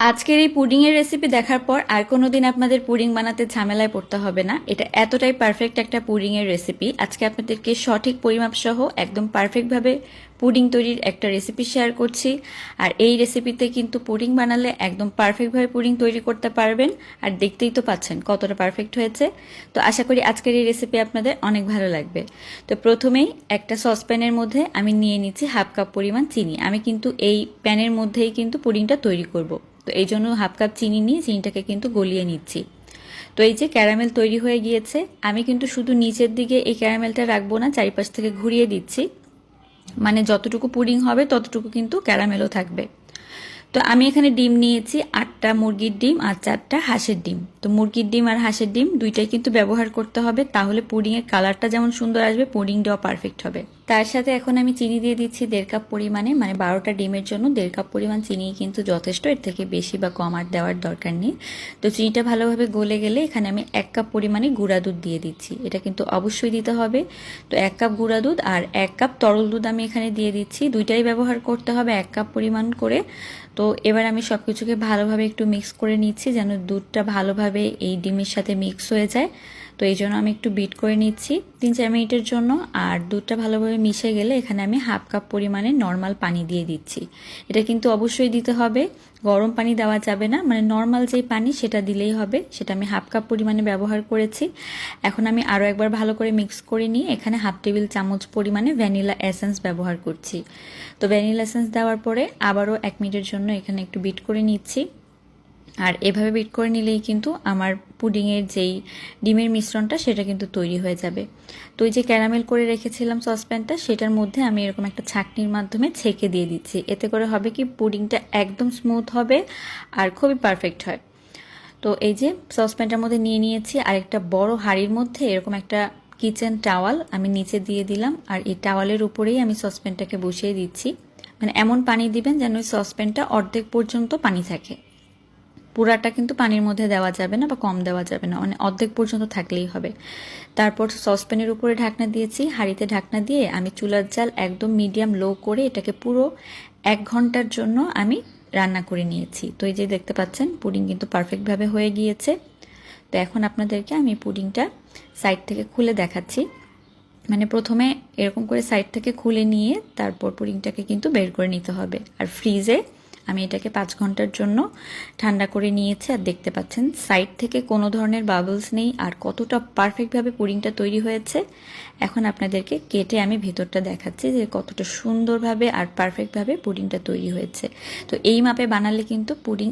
আজকের এই পুডিং এর রেসিপি দেখার পর আর কোনোদিন আপনাদের পুডিং বানাতে ঝামেলায় পড়তে হবে না। এটা এতটাই পারফেক্ট একটা পুডিং এর রেসিপি। আজকে আপনাদেরকে সঠিক পরিমাপ সহ একদম পারফেক্টভাবে পুডিং তৈরির একটা রেসিপি শেয়ার করছি। আর এই রেসিপিতে কিন্তু পুডিং বানালে একদম পারফেক্টভাবে পুডিং তৈরি করতে পারবেন। আর দেখতেই তো পাচ্ছেন কতটা পারফেক্ট হয়েছে। তো আশা করি আজকের এই রেসিপি আপনাদের অনেক ভালো লাগবে। তো প্রথমেই একটা সসপ্যানের মধ্যে আমি নিয়ে নিচ্ছি হাফ কাপ পরিমাণ চিনি। আমি কিন্তু এই প্যানের মধ্যেই কিন্তু পুডিংটা তৈরি করব। তো এই জন্য হাফ কাপ চিনি নিয়ে চিনিটাকে কিন্তু গলিয়ে নিচ্ছি। তো এই যে ক্যারামেল তৈরি হয়ে গিয়েছে, আমি কিন্তু শুধু নিচের দিকে এই ক্যারামেলটা রাখবো না, চারিপাশ থেকে ঘুরিয়ে দিচ্ছি। মানে যতটুকু পুডিং হবে ততটুকু কিন্তু ক্যারামেলও থাকবে। তো আমি এখানে ডিম নিয়েছি 8টা মুরগির ডিম আর 4টা হাঁসের ডিম। তো মুরগির ডিম আর হাঁসের ডিম দুইটাই কিন্তু ব্যবহার করতে হবে, তাহলে পুডিংয়ের কালারটা যেমন সুন্দর আসবে পুডিংটাও পারফেক্ট হবে। তার সাথে এখন আমি চিনি দিয়ে দিচ্ছি 1.5 কাপ পরিমাণে, মানে 12টা ডিমের জন্য 1.5 কাপ পরিমাণ চিনি কিন্তু যথেষ্ট, এর থেকে বেশি বা কম আর দেওয়ার দরকার নেই। তো চিনিটা ভালোভাবে গলে গেলে এখানে আমি 1 কাপ পরিমাণে গুঁড়া দুধ দিয়ে দিচ্ছি, এটা কিন্তু অবশ্যই দিতে হবে। তো 1 কাপ গুঁড়া দুধ আর 1 কাপ তরল দুধ আমি এখানে দিয়ে দিচ্ছি, দুইটাই ব্যবহার করতে হবে 1 কাপ পরিমাণ করে। তো এবার আমি সব কিছুকে ভালোভাবে একটু মিক্স করে নিচ্ছি যেন দুধটা ভালোভাবে এই ডিমের সাথে মিক্স হয়ে যায়। তো এই জন্য আমি একটু বিট করে নিচ্ছি 3-4 মিনিটের জন্য। আর দুধটা ভালোভাবে মিশে গেলে এখানে আমি হাফ কাপ পরিমাণে নর্মাল পানি দিয়ে দিচ্ছি। এটা কিন্তু অবশ্যই দিতে হবে, গরম পানি দেওয়া যাবে না, মানে নর্মাল যেই পানি সেটা দিলেই হবে। সেটা আমি হাফ কাপ পরিমাণে ব্যবহার করেছি। এখন আমি আরও একবার ভালো করে মিক্স করে নিয়ে এখানে হাফ টেবিল চামচ পরিমাণে ভ্যানিলা এসেন্স ব্যবহার করছি। তো ভ্যানিলা এসেন্স দেওয়ার পরে আবারও 1 মিনিটের জন্য এখানে একটু বিট করে নিচ্ছি। আর এভাবে বিট করে নিলেই কিন্তু আমার পুডিংয়ের যেই ডিমের মিশ্রণটা সেটা কিন্তু তৈরি হয়ে যাবে। তো এই যে ক্যারামেল করে রেখেছিলাম সসপ্যানটা, সেটার মধ্যে আমি এরকম একটা ছাঁকনির মাধ্যমে ছেঁকে দিয়ে দিচ্ছি। এতে করে হবে কি পুডিংটা একদম স্মুথ হবে আর খুবই পারফেক্ট হয়। তো এই যে সসপ্যানটার মধ্যে নিয়ে নিয়েছি, আর একটা বড় হাঁড়ির মধ্যে এরকম একটা কিচেন টাওয়াল আমি নিচে দিয়ে দিলাম। আর এই টাওয়ালের উপরেই আমি সসপ্যানটাকে বসিয়ে দিচ্ছি। মানে এমন পানি দিবেন যেন ওই সসপ্যানটা অর্ধেক পর্যন্ত পানি থাকে, পুরাটা কিন্তু পানির মধ্যে দেওয়া যাবে না বা কম দেওয়া যাবে না, মানে অর্ধেক পর্যন্ত থাকলেই হবে। তারপর সসপ্যানের উপরে ঢাকনা দিয়েছি, হাঁড়িতে ঢাকনা দিয়ে আমি চুলার জাল একদম মিডিয়াম লো করে এটাকে পুরো 1 ঘন্টার জন্য আমি রান্না করে নিয়েছি। তো এই যে দেখতে পাচ্ছেন পুডিং কিন্তু পারফেক্টভাবে হয়ে গিয়েছে। তো এখন আপনাদেরকে আমি পুডিংটা সাইড থেকে খুলে দেখাচ্ছি। মানে প্রথমে এরকম করে সাইড থেকে খুলে নিয়ে তারপর পুডিংটাকে কিন্তু বের করে নিতে হবে। আর ফ্রিজে আমি এটাকে 5 ঘন্টার জন্য ঠান্ডা করে নিয়েছি। আর দেখতে পাচ্ছেন সাইড থেকে কোনো ধরনের বাবলস নেই, আর কতটা পারফেক্টভাবে পুডিংটা তৈরি হয়েছে। এখন আপনাদেরকে কেটে আমি ভেতরটা দেখাচ্ছি যে কতটা সুন্দরভাবে আর পারফেক্টভাবে পুডিংটা তৈরি হয়েছে। তো এই মাপে বানালে কিন্তু পুডিং